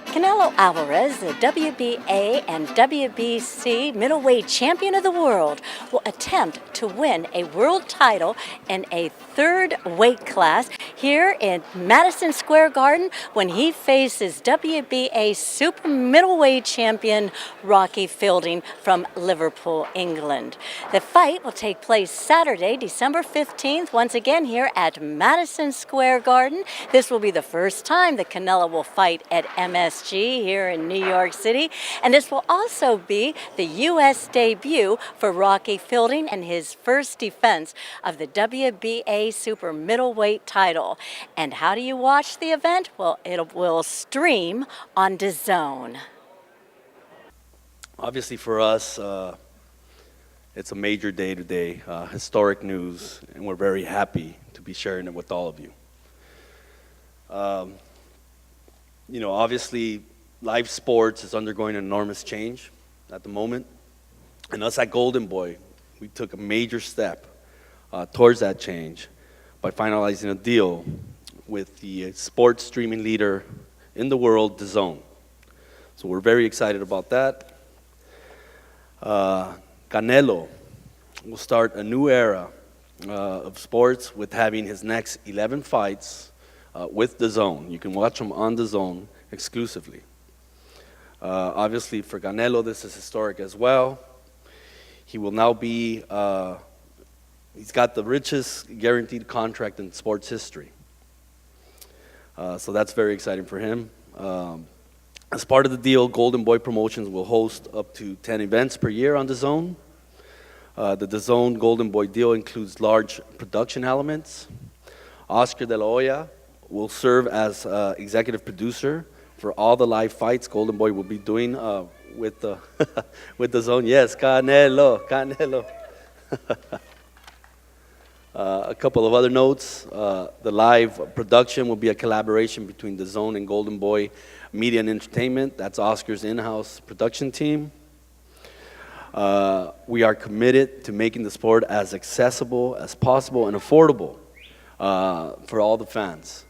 Canelo Alvarez, the WBA and WBC middleweight champion of the world, will attempt to win a world title in a third weight class here in Madison Square Garden when he faces WBA super middleweight champion Rocky Fielding from Liverpool, England. The fight will take place Saturday, December 15th, once again here at Madison Square Garden. This will be the first time that Canelo will fight at MSG here in New York City, and this will also be the U.S. debut for Rocky Fielding and his first defense of the WBA super middleweight title. And how do you watch the event? Well, it will stream on DAZN. Obviously for us, it's a major day today, historic news, and we're very happy to be sharing it with all of you. Obviously, live sports is undergoing an enormous change at the moment. And us at Golden Boy, we took a major step towards that change by finalizing a deal with the sports streaming leader in the world, DAZN. So we're very excited about that. Canelo will start a new era of sports with having his next 11 fights with DAZN. You can watch them on DAZN exclusively. Obviously for Canelo, this is historic as well. He will now be, he's got the richest guaranteed contract in sports history. So that's very exciting for him. As part of the deal, Golden Boy Promotions will host up to 10 events per year on DAZN. The DAZN Golden Boy deal includes large production elements. Oscar de la Hoya will serve as executive producer for all the live fights Golden Boy will be doing with DAZN. Yes, Canelo. A couple of other notes. The live production will be a collaboration between DAZN and Golden Boy Media and Entertainment. That's Oscar's in-house production team. We are committed to making the sport as accessible as possible and affordable for all the fans.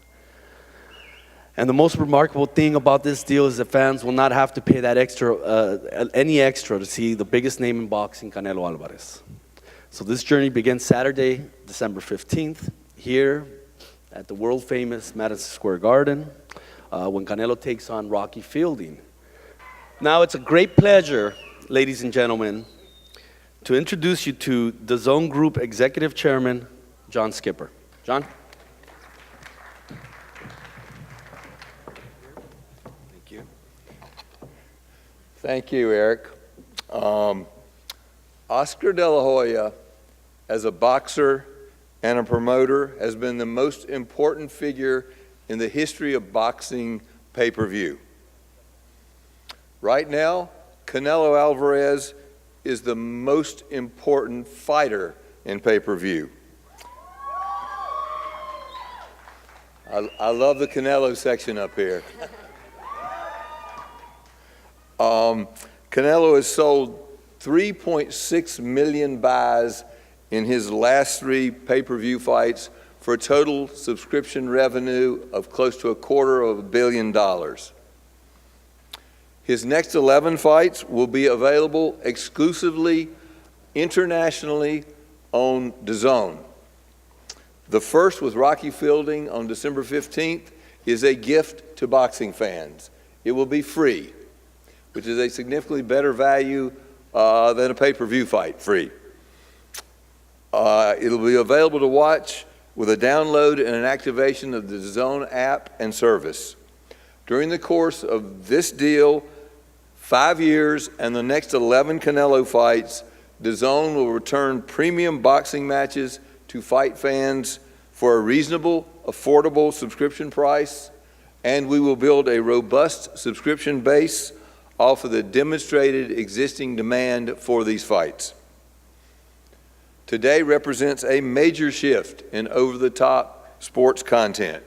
And the most remarkable thing about this deal is that fans will not have to pay that any extra to see the biggest name in boxing, Canelo Alvarez. So this journey begins Saturday, December 15th, here at the world-famous Madison Square Garden, when Canelo takes on Rocky Fielding. Now it's a great pleasure, ladies and gentlemen, to introduce you to DAZN Group Executive Chairman, John Skipper. John? Thank you, Eric. Oscar de la Hoya, as a boxer and a promoter, has been the most important figure in the history of boxing pay-per-view. Right now, Canelo Alvarez is the most important fighter in pay-per-view. I love the Canelo section up here. Canelo has sold 3.6 million buys in his last 3 pay-per-view fights for a total subscription revenue of close to $250 million. His next 11 fights will be available exclusively internationally on DAZN. The first, with Rocky Fielding on December 15th, is a gift to boxing fans. It will be free, which is a significantly better value than a pay-per-view fight, free. It'll be available to watch with a download and an activation of the DAZN app and service. During the course of this deal, 5 years and the next 11 Canelo fights, DAZN will return premium boxing matches to fight fans for a reasonable, affordable subscription price, and we will build a robust subscription base off of the demonstrated existing demand for these fights. Today represents a major shift in over-the-top sports content.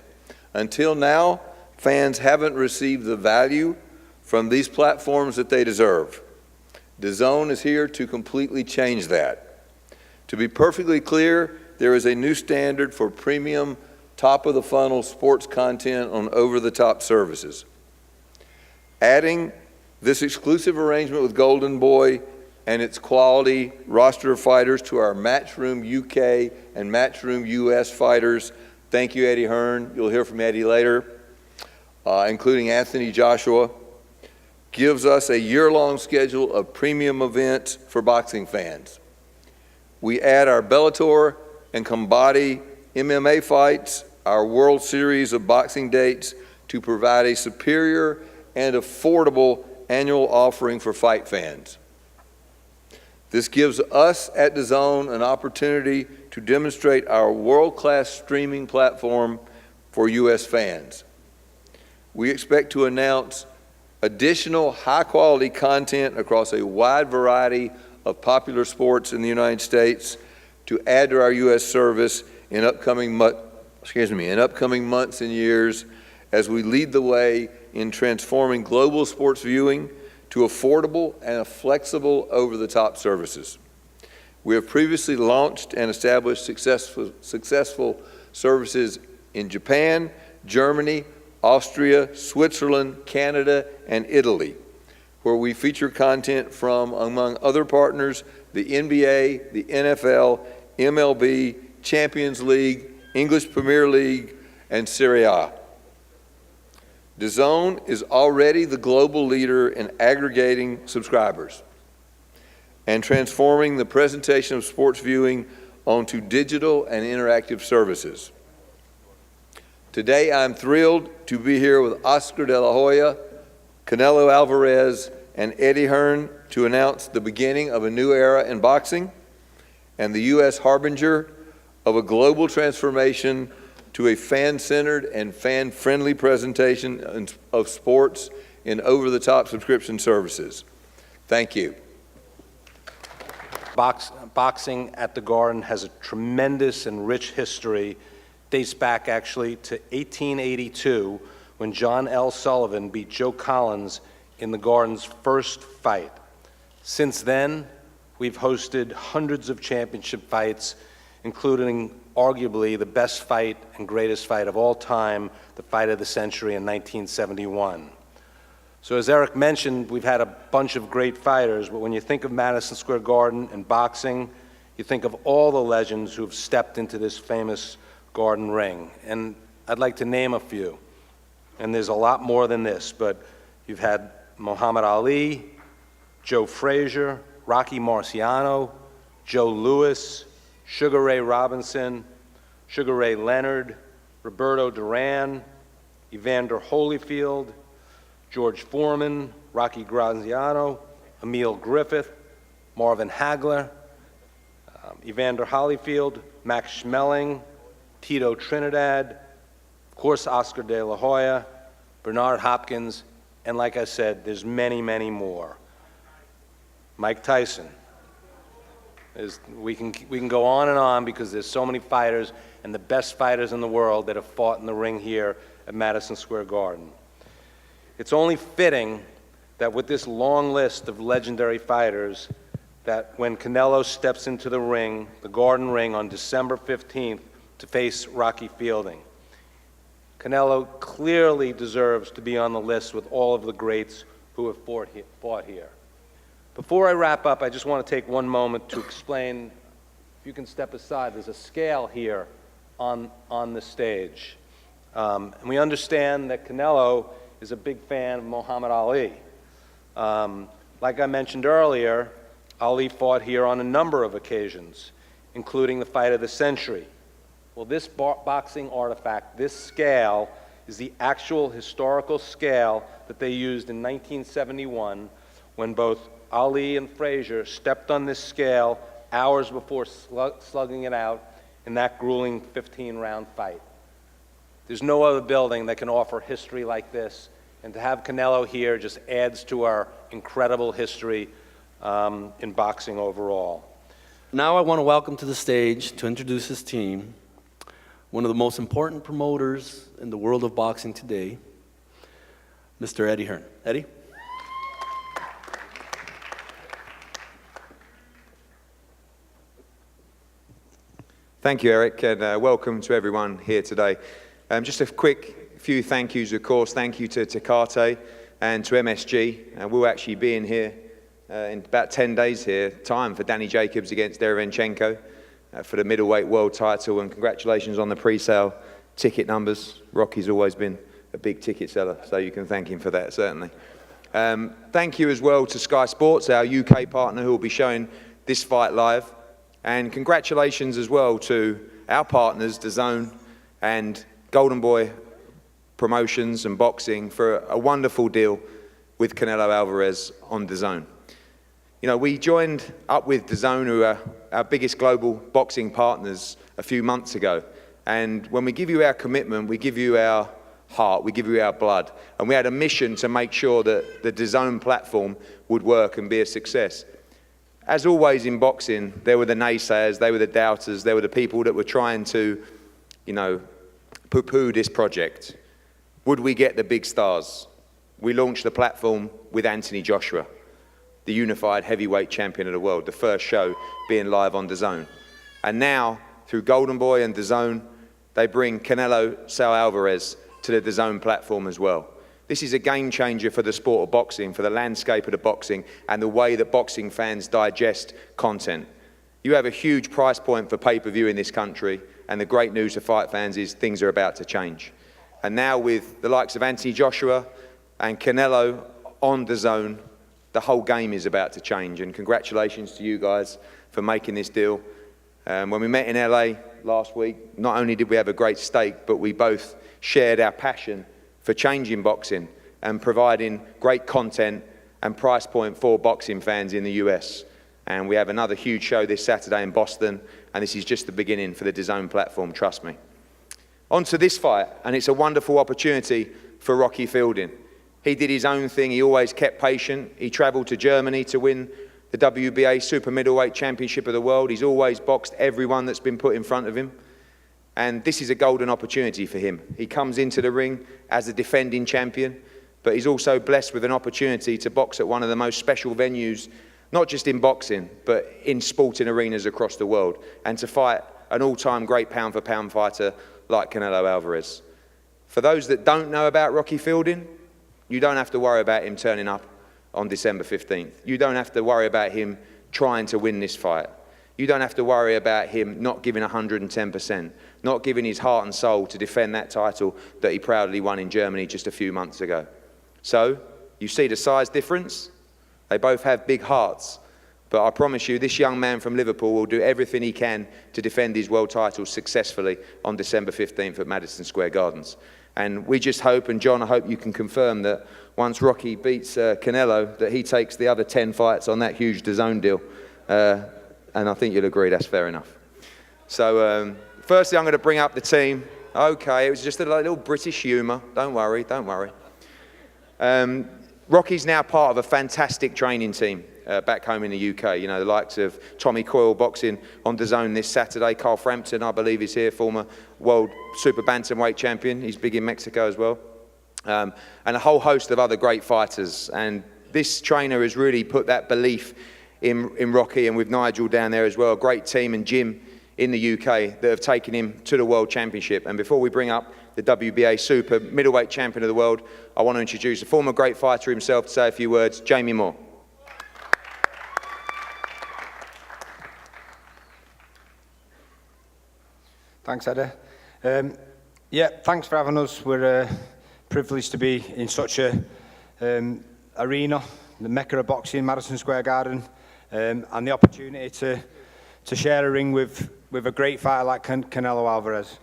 Until now, fans haven't received the value from these platforms that they deserve. DAZN is here to completely change that. To be perfectly clear, there is a new standard for premium, top-of-the-funnel sports content on over-the-top services. Adding this exclusive arrangement with Golden Boy and its quality roster of fighters to our Matchroom UK and Matchroom US fighters. Thank you, Eddie Hearn. You'll hear from Eddie later, including Anthony Joshua. Gives us a year-long schedule of premium events for boxing fans. We add our Bellator and Combati MMA fights, our World Series of boxing dates, to provide a superior and affordable annual offering for fight fans. This gives us at DAZN an opportunity to demonstrate our world-class streaming platform for U.S. fans. We expect to announce additional high-quality content across a wide variety of popular sports in the United States to add to our U.S. service in upcoming months and years as we lead the way in transforming global sports viewing to affordable and flexible over-the-top services. We have previously launched and established successful services in Japan, Germany, Austria, Switzerland, Canada, and Italy, where we feature content from, among other partners, the NBA, the NFL, MLB, Champions League, English Premier League, and Serie A. DAZN is already the global leader in aggregating subscribers and transforming the presentation of sports viewing onto digital and interactive services. Today, I'm thrilled to be here with Oscar de la Hoya, Canelo Alvarez, and Eddie Hearn to announce the beginning of a new era in boxing and the U.S. harbinger of a global transformation to a fan-centered and fan-friendly presentation of sports in over-the-top subscription services. Thank you. Boxing at the Garden has a tremendous and rich history. Dates back actually to 1882 when John L. Sullivan beat Joe Collins in the Garden's first fight. Since then, we've hosted hundreds of championship fights, including arguably the best fight and greatest fight of all time, the fight of the century in 1971. So as Eric mentioned, we've had a bunch of great fighters, but when you think of Madison Square Garden and boxing, you think of all the legends who've stepped into this famous Garden ring. And I'd like to name a few. And there's a lot more than this, but you've had Muhammad Ali, Joe Frazier, Rocky Marciano, Joe Louis, Sugar Ray Robinson, Sugar Ray Leonard, Roberto Duran, Evander Holyfield, George Foreman, Rocky Graziano, Emil Griffith, Marvin Hagler, Evander Holyfield, Max Schmeling, Tito Trinidad, of course Oscar de la Hoya, Bernard Hopkins, and like I said, there's many, many more. Mike Tyson. We can go on because there's so many fighters and the best fighters in the world that have fought in the ring here at Madison Square Garden. It's only fitting that with this long list of legendary fighters, that when Canelo steps into the ring, the Garden ring, on December 15th to face Rocky Fielding, Canelo clearly deserves to be on the list with all of the greats who have fought here. Before I wrap up, I just want to take one moment to explain, if you can step aside, there's a scale here on the stage. And we understand that Canelo is a big fan of Muhammad Ali. Like I mentioned earlier, Ali fought here on a number of occasions, including the fight of the century. Well, this boxing artifact, this scale, is the actual historical scale that they used in 1971 when both Ali and Frazier stepped on this scale hours before slugging it out in that grueling 15-round fight. There's no other building that can offer history like this, and to have Canelo here just adds to our incredible history in boxing overall. Now I want to welcome to the stage to introduce his team, one of the most important promoters in the world of boxing today, Mr. Eddie Hearn. Eddie? Thank you, Eric, and welcome to everyone here today. Just a quick few thank yous, of course. Thank you to Tecate and to MSG. We'll actually be in here in about 10 days here, time for Danny Jacobs against Derevyanchenko for the middleweight world title. And congratulations on the pre-sale ticket numbers. Rocky's always been a big ticket seller, so you can thank him for that, certainly. Thank you as well to Sky Sports, our UK partner, who will be showing this fight live. And congratulations as well to our partners, DAZN and Golden Boy Promotions and Boxing, for a wonderful deal with Canelo Alvarez on DAZN. You know, we joined up with DAZN, who are our biggest global boxing partners, a few months ago. And when we give you our commitment, we give you our heart, we give you our blood. And we had a mission to make sure that the DAZN platform would work and be a success. As always in boxing, there were the naysayers, they were the doubters, there were the people that were trying to, you know, poo-poo this project. Would we get the big stars? We launched the platform with Anthony Joshua, the unified heavyweight champion of the world, the first show being live on DAZN. And now, through Golden Boy and DAZN, they bring Canelo Álvarez to the DAZN platform as well. This is a game changer for the sport of boxing, for the landscape of the boxing, and the way that boxing fans digest content. You have a huge price point for pay-per-view in this country, and the great news to fight fans is things are about to change. And now with the likes of Anthony Joshua and Canelo on DAZN, the whole game is about to change. And congratulations to you guys for making this deal. When we met in LA last week, not only did we have a great steak, but we both shared our passion for changing boxing and providing great content and price point for boxing fans in the US. And we have another huge show this Saturday in Boston, and this is just the beginning for the DAZN platform, trust me. On to this fight, and it's a wonderful opportunity for Rocky Fielding. He did his own thing, he always kept patient. He traveled to Germany to win the WBA Super Middleweight Championship of the world. He's always boxed everyone that's been put in front of him. And this is a golden opportunity for him. He comes into the ring as a defending champion, but he's also blessed with an opportunity to box at one of the most special venues, not just in boxing, but in sporting arenas across the world, and to fight an all-time great pound-for-pound fighter like Canelo Álvarez. For those that don't know about Rocky Fielding, you don't have to worry about him turning up on December 15th. You don't have to worry about him trying to win this fight. You don't have to worry about him not giving 110%, not giving his heart and soul to defend that title that he proudly won in Germany just a few months ago. So, you see the size difference? They both have big hearts. But I promise you, this young man from Liverpool will do everything he can to defend his world title successfully on December 15th at Madison Square Gardens. And we just hope, and John, I hope you can confirm that once Rocky beats Canelo, that he takes the other 10 fights on that huge DAZN deal. And I think you'll agree that's fair enough. So, firstly, I'm going to bring up the team. Okay, it was just a little British humour. Don't worry, don't worry. Rocky's now part of a fantastic training team back home in the UK. You know, the likes of Tommy Coyle boxing on DAZN this Saturday. Carl Frampton, I believe, is here, former world super bantamweight champion. He's big in Mexico as well. And a whole host of other great fighters. And this trainer has really put that belief in Rocky, and with Nigel down there as well, a great team, and Jim in the UK that have taken him to the World Championship. And before we bring up the WBA Super Middleweight Champion of the World, I want to introduce a former great fighter himself to say a few words, Jamie Moore. Thanks, Eddie. Yeah, thanks for having us. We're privileged to be in such a arena, the Mecca of boxing, Madison Square Garden, and the opportunity to share a ring with a great fighter like Canelo Alvarez.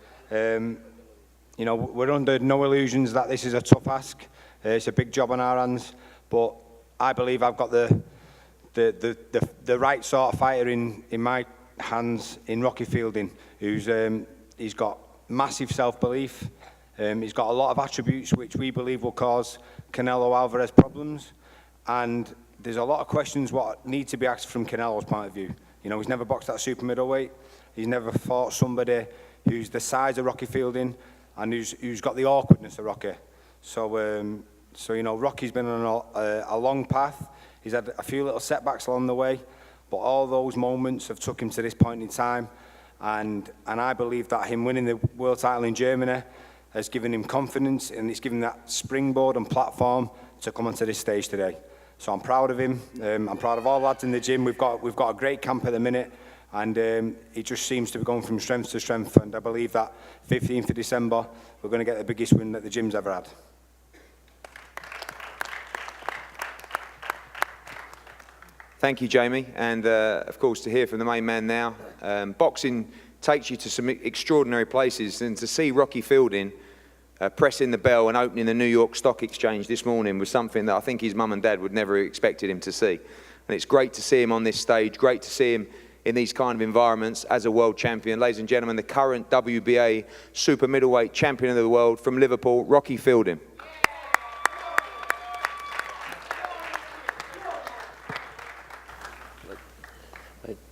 You know, we're under no illusions that this is a tough ask. It's a big job on our hands, but I believe I've got the right sort of fighter in my hands in Rocky Fielding, who's he's got massive self-belief. He's got a lot of attributes which we believe will cause Canelo Alvarez problems, and there's a lot of questions what need to be asked from Canelo's point of view. You know, he's never boxed at super middleweight. He's never fought somebody who's the size of Rocky Fielding and who's got the awkwardness of Rocky. So you know, Rocky's been on a long path. He's had a few little setbacks along the way, but all those moments have took him to this point in time. And I believe that him winning the world title in Germany has given him confidence, and it's given him that springboard and platform to come onto this stage today. So I'm proud of him. I'm proud of all the lads in the gym. We've got a great camp at the minute, and it just seems to be going from strength to strength. And I believe that 15th of December, we're going to get the biggest win that the gym's ever had. Thank you, Jamie. And of course, to hear from the main man now, boxing takes you to some extraordinary places, and to see Rocky Fielding pressing the bell and opening the New York Stock Exchange this morning was something that I think his mum and dad would never have expected him to see. And it's great to see him on this stage, great to see him in these kind of environments as a world champion. Ladies and gentlemen, the current WBA super middleweight champion of the world from Liverpool, Rocky Fielding.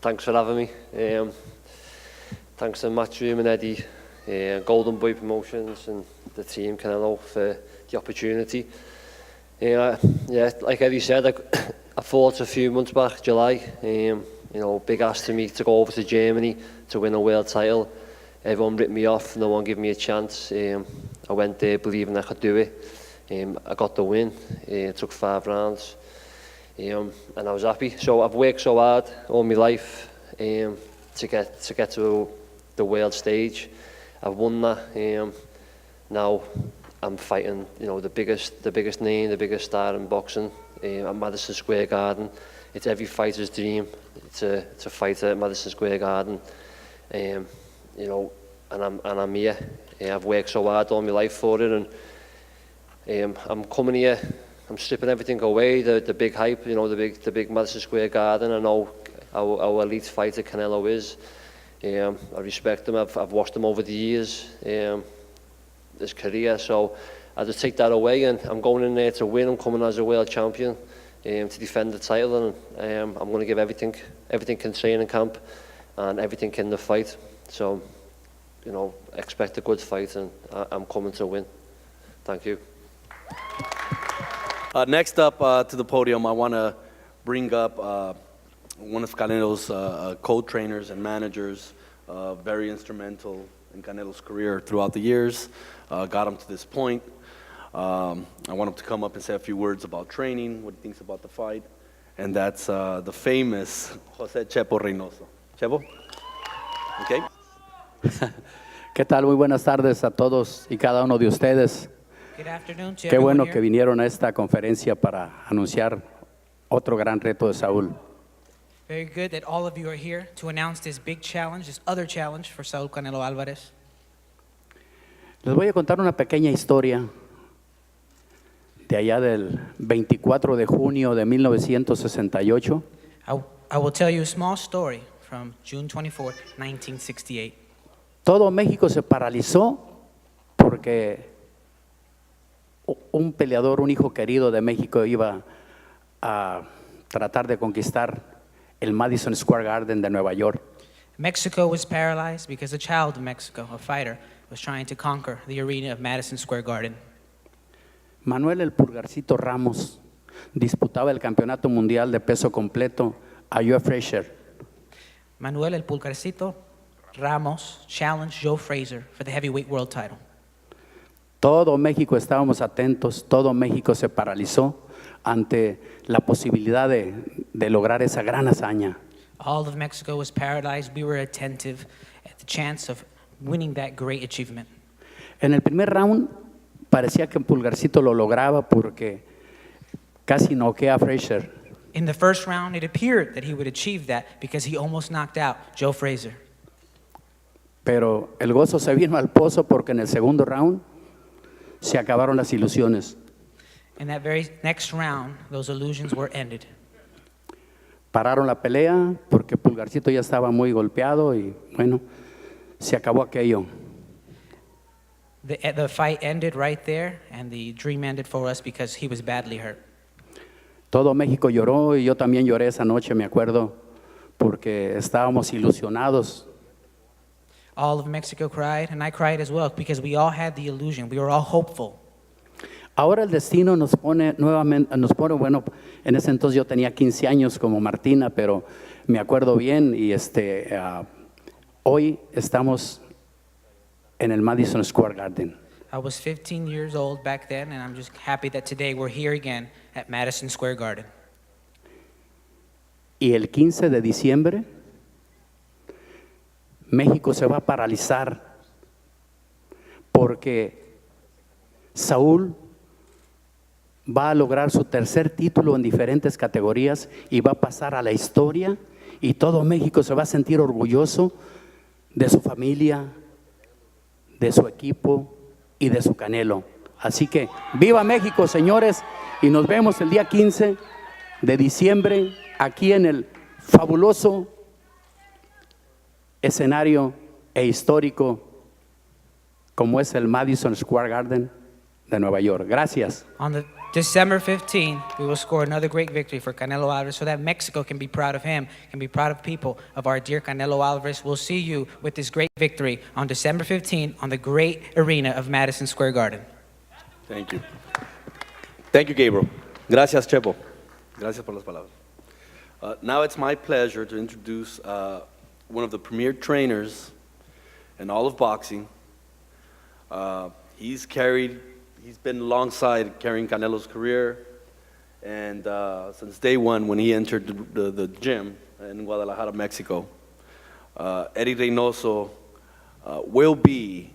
Thanks for having me. Thanks to Matchroom and Eddie, Golden Boy Promotions and the team, Canelo, for the opportunity. Yeah, like Eddie said, I fought a few months back, July. You know, big ask to me to go over to Germany to win a world title. Everyone ripped me off, no one gave me a chance. I went there believing I could do it. I got the win. It took 5 rounds. And I was happy. So I've worked so hard all my life to get to the world stage. I've won that. Now I'm fighting, you know, the biggest name, the biggest star in boxing at Madison Square Garden. It's every fighter's dream to fight at Madison Square Garden. You know, and I'm here. I've worked so hard all my life for it, and I'm coming here. I'm stripping everything away, the big hype, you know, the big Madison Square Garden. I know how elite fighter Canelo is. I respect him. I've watched him over the years, his career. So I just take that away, and I'm going in there to win. I'm coming as a world champion to defend the title, and I'm going to give everything in training camp and everything in the fight. So, you know, expect a good fight, and I'm coming to win. Thank you. Next up to the podium, I want to bring up one of Canelo's co-trainers and managers, very instrumental in Canelo's career throughout the years, got him to this point. I want him to come up and say a few words about training, what he thinks about the fight, and that's the famous José Chepo Reynoso. Chepo? Okay. ¿Qué tal? Muy buenas tardes a todos y cada uno de ustedes. Good afternoon to Qué everyone bueno here. que vinieron a esta conferencia para anunciar otro gran reto de Saúl. Very good that all of you are here to announce this big challenge, this other challenge for Saúl Canelo Álvarez. Les voy a contar una pequeña historia de allá del 24 de junio de 1968. I will tell you a small story from June 24th, 1968. Todo México se paralizó porque un peleador, un hijo querido de México iba a tratar de conquistar el Madison Square Garden de Nueva York. Mexico was paralyzed because a child of Mexico, a fighter, was trying to conquer the arena of Madison Square Garden. Manuel el Pulgarcito Ramos disputaba el campeonato mundial de peso completo a Joe Frazier. Manuel El Pulgarcito Ramos challenged Joe Frazier for the heavyweight world title. Todo México estábamos atentos, todo México se paralizó ante la posibilidad de lograr esa gran hazaña. All of Mexico was paralyzed. We were attentive at the chance of winning that great achievement. En el primer round parecía que Pulgarcito lo lograba porque casi noquea a Frazier. In the first round, it appeared that he would achieve that because he almost knocked out Joe Frazier. Pero el gozo se vino al pozo porque en el segundo round se acabaron las ilusiones. In that very next round, those illusions were ended. Pararon la pelea porque Pulgarcito ya estaba muy golpeado y bueno, se acabó aquello. The fight ended right there, and the dream ended for us because he was badly hurt. Todo México lloró y yo también lloré esa noche, me acuerdo, porque estábamos ilusionados. All of Mexico cried, and I cried as well because we all had the illusion. We were all hopeful. Ahora el destino nos pone nuevamente, bueno, en ese entonces yo tenía 15 años como Martina, pero me acuerdo bien y hoy estamos en el Madison Square Garden. I was 15 years old back then, and I'm just happy that today we're here again at Madison Square Garden. Y el 15 de diciembre, México se va a paralizar porque Saúl va a lograr su tercer título en diferentes categorías y va a pasar a la historia, y todo México se va a sentir orgulloso de su familia, de su equipo y de su Canelo. Así que ¡viva México, señores! Y nos vemos el día 15 de diciembre aquí en el fabuloso escenario e histórico como es el Madison Square Garden de Nueva York. Gracias. On the December 15, we will score another great victory for Canelo Alvarez so that Mexico can be proud of him, can be proud of people of our dear Canelo Alvarez. We'll see you with this great victory on December 15 on the great arena of Madison Square Garden. Thank you. Thank you, Gabriel. Gracias, Chepo. Gracias por las palabras. Now it's my pleasure to introduce one of the premier trainers in all of boxing. He's been alongside carrying Canelo's career, and since day one when he entered the gym in Guadalajara, Mexico, Eddie Reynoso will be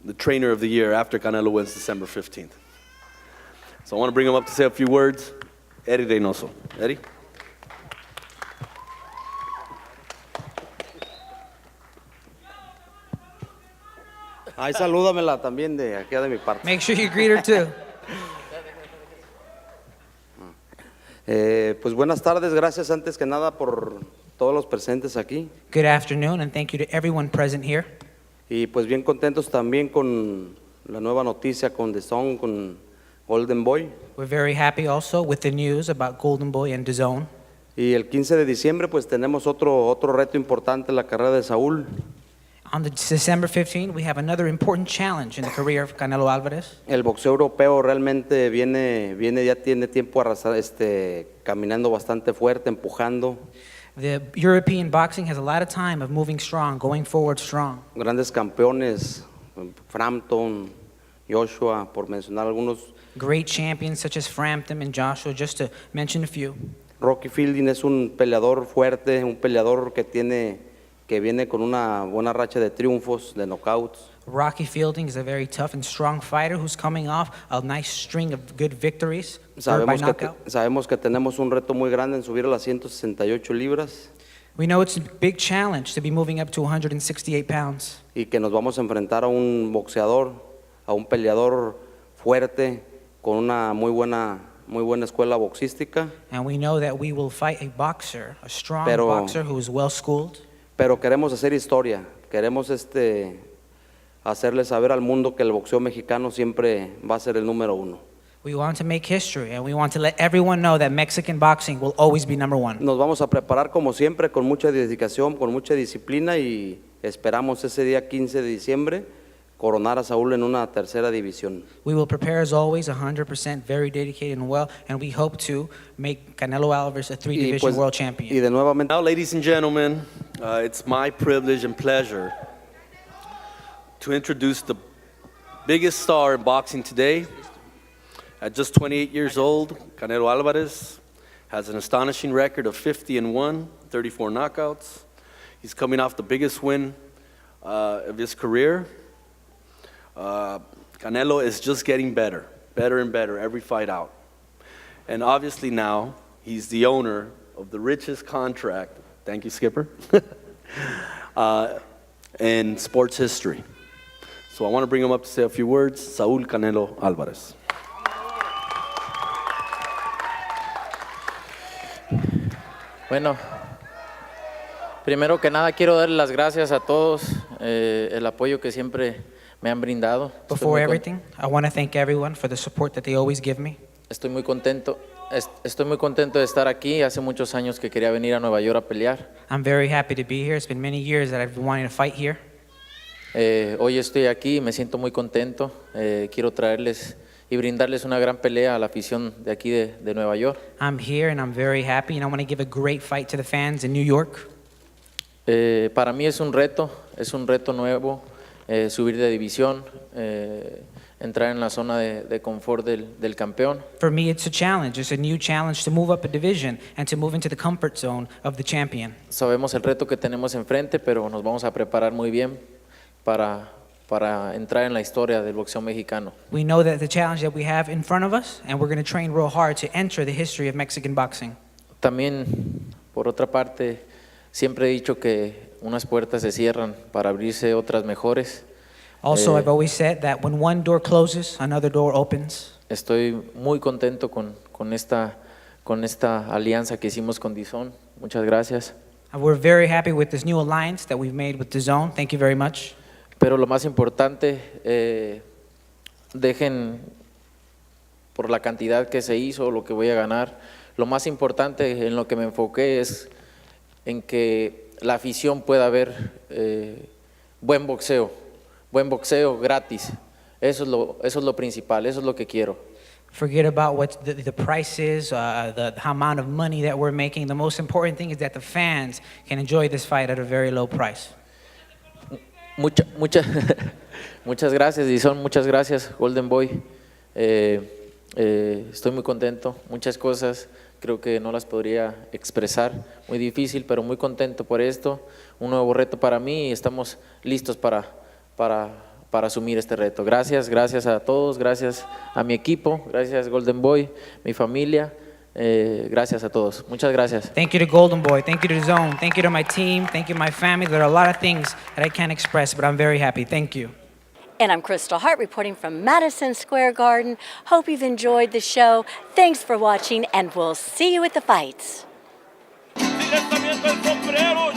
the trainer of the year after Canelo wins December 15th. So I want to bring him up to say a few words. Eddie Reynoso. Eddie? Ay, salúdamela también de aquí de mi parte. Make sure you greet her too. Pues buenas tardes, gracias antes que nada por todos los presentes aquí. Good afternoon, and thank you to everyone present here. Y pues bien contentos también con la nueva noticia con DAZN, con Golden Boy. We're very happy also with the news about Golden Boy and DAZN. Y el 15 de diciembre pues tenemos otro reto importante en la carrera de Saúl. On the December 15, we have another important challenge in the career of Canelo Álvarez. El boxeo europeo realmente viene ya tiene tiempo caminando bastante fuerte, empujando. The European boxing has a lot of time of moving strong, going forward strong. Grandes campeones, Frampton, Joshua, por mencionar algunos. Great champions such as Frampton and Joshua, just to mention a few. Rocky Fielding es un peleador fuerte, un peleador que viene con una buena racha de triunfos, de knockouts. Rocky Fielding is a very tough and strong fighter who's coming off a nice string of good victories by knockout. Sabemos que tenemos un reto muy grande en subir a las 168 libras. We know it's a big challenge to be moving up to 168 pounds. Y que nos vamos a enfrentar a un boxeador, a un peleador fuerte, con una muy buena escuela boxística. And we know that we will fight a boxer, a strong boxer who is well schooled. Pero queremos hacer historia, queremos hacerle saber al mundo que el boxeo mexicano siempre va a ser el número uno. We want to make history, and we want to let everyone know that Mexican boxing will always be number one. Nos vamos a preparar como siempre con mucha dedicación, con mucha disciplina, y esperamos ese día 15 de diciembre coronar a Saúl en una tercera división. We will prepare as always, 100% very dedicated and well, and we hope to make Canelo Alvarez a three-division world champion. Y de nuevamente. Now, ladies and gentlemen, it's my privilege and pleasure to introduce the biggest star in boxing today. At just 28 years old, Canelo Álvarez has an astonishing record of 50-1, 34 knockouts. He's coming off the biggest win of his career. Canelo is just getting better and better every fight out. And obviously now, he's the owner of the richest contract, thank you, Skipper, in sports history. So I want to bring him up to say a few words. Saúl Canelo Álvarez. Bueno, primero que nada quiero dar las gracias a todos, el apoyo que siempre me han brindado. Before everything, I want to thank everyone for the support that they always give me. Estoy muy contento de estar aquí. Hace muchos años que quería venir a Nueva York a pelear. I'm very happy to be here. It's been many years that I've been wanting to fight here. Hoy estoy aquí y me siento muy contento. Quiero traerles y brindarles una gran pelea a la afición de aquí de Nueva York. I'm here and I'm very happy, and I want to give a great fight to the fans in New York. Para mí es un reto nuevo, subir de división. entrar en la zona de confort del campeón. For me, it's a challenge. It's a new challenge to move up a division and to move into the comfort zone of the champion. Sabemos el reto que tenemos enfrente, pero nos vamos a preparar muy bien para entrar en la historia del boxeo mexicano. We know that the challenge that we have in front of us, and we're going to train real hard to enter the history of Mexican boxing. También, por otra parte, siempre he dicho que unas puertas se cierran para abrirse otras mejores. Also, I've always said that when one door closes, another door opens. Estoy muy contento con esta alianza que hicimos con DAZN. Muchas gracias. And we're very happy with this new alliance that we've made with DAZN. Thank you very much. Pero lo más importante, dejen por la cantidad que se hizo, lo que voy a ganar. Lo más importante en lo que me enfoqué es en que la afición pueda ver buen boxeo gratis. Eso es lo principal, eso es lo que quiero. Forget about what the price is, the amount of money that we're making. The most important thing is that the fans can enjoy this fight at a very low price. Muchas gracias, DAZN, muchas gracias, Golden Boy. Estoy muy contento, muchas cosas creo que no las podría expresar, muy difícil, pero muy contento por esto, un nuevo reto para mí y estamos listos para asumir este reto. Gracias a todos, gracias a mi equipo, gracias Golden Boy, mi familia. Gracias a todos. Muchas gracias. Thank you to Golden Boy. Thank you to DAZN. Thank you to my team. Thank you to my family. There are a lot of things that I can't express, but I'm very happy. Thank you. And I'm Kristal Hart reporting from Madison Square Garden. Hope you've enjoyed the show. Thanks for watching, and we'll see you at the fights. Directamente el sombrero.